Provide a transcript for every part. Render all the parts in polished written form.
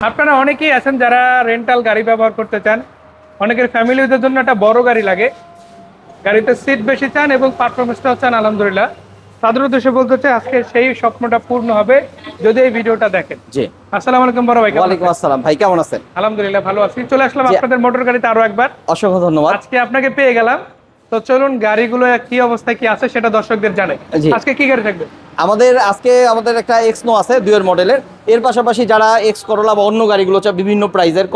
আপনারা অনেকেই আছেন যারা রেন্টাল গাড়ি ব্যবহার করতে চান। অনেকের ফ্যামিলিদের জন্য একটা বড় গাড়ি লাগে, গাড়িতে সিট বেশি চান এবং পারফরমেন্সটাও চান। আলহামদুলিল্লাহ, তাদের উদ্দেশ্যে বলতে চাই আজকে সেই স্বপ্নটা পূর্ণ হবে যদি এই ভিডিওটা দেখেন। জি, আসসালামু আলাইকুম বড় ভাই। ওয়ালাইকুম আসসালাম ভাই, কেমন আছেন? আলহামদুলিল্লাহ ভালো আছি। চলে আসলাম আপনাদের মোটর গাড়িতে আরো একবার। অসংখ্য ধন্যবাদ। আজকে আপনাকে পেয়ে গেলাম, তো চলুন গাড়িগুলো কি অবস্থায় কি আছে সেটা দর্শকদের জানাই। আজকে কি গাড়ি থাকবে? আমাদের একটা এক্সনো আছে 2 এর মডেলের। এর পাশাপাশি যারা এক্স করোলা বা অন্য গাড়িগুলো চায় বিভিন্ন প্রাইজের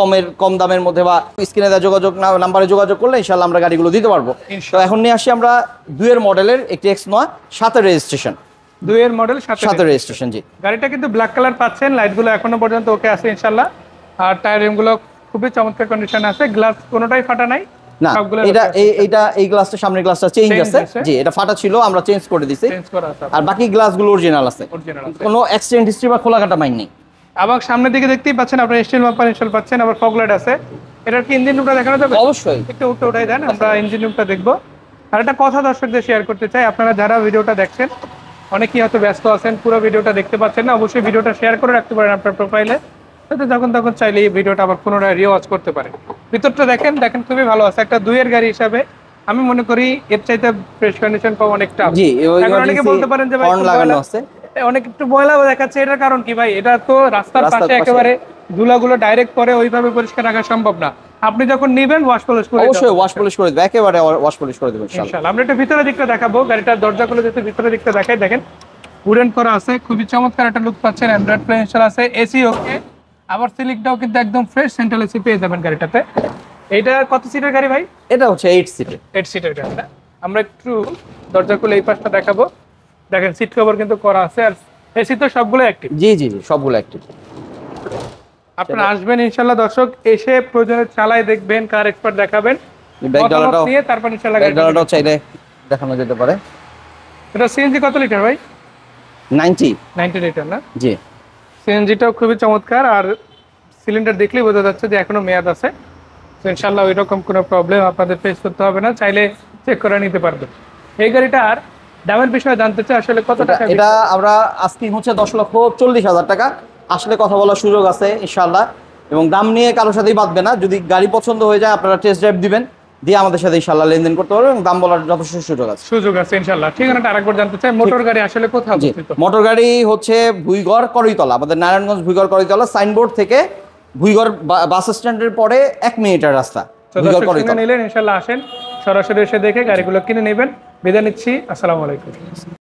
কম দামের মধ্যে বা স্ক্রিনে দেওয়া নাম্বারে যোগাযোগ করলে ইনশাআল্লাহ আমরা গাড়িগুলো দিতে পারবো। তো এখন নিয়ে আসি আমরা 2 এর মডেলের একটি এক্সনো, 7 রেজিস্ট্রেশন। 2 এর মডেল 7 রেজিস্ট্রেশন। জি, গাড়িটা কিন্তু ব্ল্যাক কালার পাচ্ছেন, লাইটগুলো এখনো পর্যন্ত ওকে আছে ইনশাআল্লাহ। আর টায়ার রিমগুলো খুবই চমৎকার কন্ডিশনে আছে, গ্লাস কোনোটাই ফাটা নাই। না, এই গ্লাসটা, সামনের গ্লাসটা চেঞ্জ আছে। জি, এটা ফাটা ছিল, আমরা চেঞ্জ করে দিয়েছি। আর বাকি গ্লাসগুলো অরিজিনাল আছে, কোনো অ্যাক্সিডেন্ট হিস্ট্রি বা খোলা কাটা মাইন নেই। আবার সামনের দিকে দেখতেই পাচ্ছেন আপনারা স্টিল বাম্পার ইনস্টল পাচ্ছেন, আবার ফগ লাইট আছে। এটার কি ইঞ্জিন রুমটা দেখানো যাবে? অবশ্যই, একটু উঠাই দেন, আমরা ইঞ্জিন রুমটা দেখবো। আর একটা কথা দর্শকদের শেয়ার করতে চাই, আপনারা যারা ভিডিওটা দেখছেন অনেকেই হয়তো ব্যস্ত আছেন, পুরো ভিডিওটা দেখতে পাচ্ছেন না। অবশ্যই ভিডিওটা শেয়ার করে রাখতে পারেন আপনার প্রোফাইলে, যাতে যখন তখন চাইলে এই ভিডিওটা আবার পুনরায় রিওয়াচ করতে পারেন। ভিতরটা দেখেন খুবই ভালো আছে। একটা 2 এর গাড়ি হিসাবে আমি মনে করি এর চাইতে ফ্রেশ কন্ডিশন পাওয়া অনেকটা। জি, অনেকে বলতে পারেন যে ভাই লাগানো আছে, অনেক একটু ময়লা দেখাচ্ছে, এটার কারণ কি ভাই? এটা তো রাস্তার পাশে একেবারে ধুলাগুলো ডাইরেক্ট পরে ওইভাবে পরিষ্কার রাখা সম্ভব না। আপনি যখন নেবেন ওয়াশ পলিশ করে, অবশ্যই ওয়াশ পলিশ করে দেব, একেবারে ওয়াশ পলিশ করে দেব ইনশাআল্লাহ। আমরা একটু ভিতরের দিকটা দেখাবো, গাড়িটার দরজাগুলো যেতে ভিতরের দিকটা দেখাই। দেখেন উডেন করা আছে, খুবই চমৎকার একটা লুক পাচ্ছেন। অ্যান্ড্রয়েড প্লে ইনস্টল আছে, এসি ওকে, আবার সিলিংটাও কিন্তু একদম ফ্রেশ, সেন্ট্রাল এসি পেয়ে যাবেন গাড়িটাতে। এইটা কত সিটের গাড়ি ভাই? এটা হচ্ছে 8 সিটের। 8 সিটের গাড়ি। আমরা একটু দরজা খুলে এই পাশটা দেখাবো। দেখেন সিট কভার কিন্তু করা আছে, আর এসি তো সবগুলো অ্যাক্টিভ। জি জি জি, সবগুলো অ্যাক্টিভ। আপনারা আসবেন ইনশাআল্লাহ দর্শক, এসে প্রয়োজনে চালায় দেখবেন, কার এক্সপার্ট দেখাবেন, ব্যাক ডালাটাও নিয়ে তারপর ইনশাআল্লাহ ব্যাক ডালাটাও চাইলে দেখানো যেতে পারে। এটা সিএনজি কত লিটার ভাই? 90 লিটার না? জি, সিএনজিটাও খুবই চমৎকার, আর সিলিন্ডার দেখলেই বোঝা যাচ্ছে যে এখনো মেয়াদ আছে। তো ইনশাআল্লাহ ওই রকম কোনো প্রবলেম আপনাদের ফেস করতে হবে না, চাইলে চেক করে নিতে পারবেন। এই গাড়িটার দামের বিষয়ে জানতে চাই, আসলে কত টাকা? এটা আমরা আজকে হচ্ছে 10,40,000 টাকা। আসলে কথা বলার সুযোগ আছে ইনশাআল্লাহ, এবং দাম নিয়ে কারোর সাথেই বাঁধবে না। যদি গাড়ি পছন্দ হয়ে যায় আপনারা টেস্ট ড্রাইভ দিবেন, দিয়ে আমাদের সাথে ইনশাআল্লাহ লেনদেন করতে পারবেন, এবং দাম বলার যথেষ্ট সুযোগ আছে ইনশাআল্লাহ। ঠিকানাটা আরেকবার জানতে চাই, মোটর গাড়ি আসলে কোথায় অবস্থিত? মোটর গাড়ি হচ্ছে ভুইগড় করইতলা, আমাদের নারায়ণগঞ্জ ভুইগড় করইতলা সাইনবোর্ড থেকে ভুইগড় বাস স্ট্যান্ডের পরে 1 মিনিটের রাস্তা। নিলেন ইনশাআল্লাহ, আসেন সরাসরি এসে দেখে গাড়িগুলো কিনে নেবেন। বিদায় নিচ্ছি, আসসালামু আলাইকুম।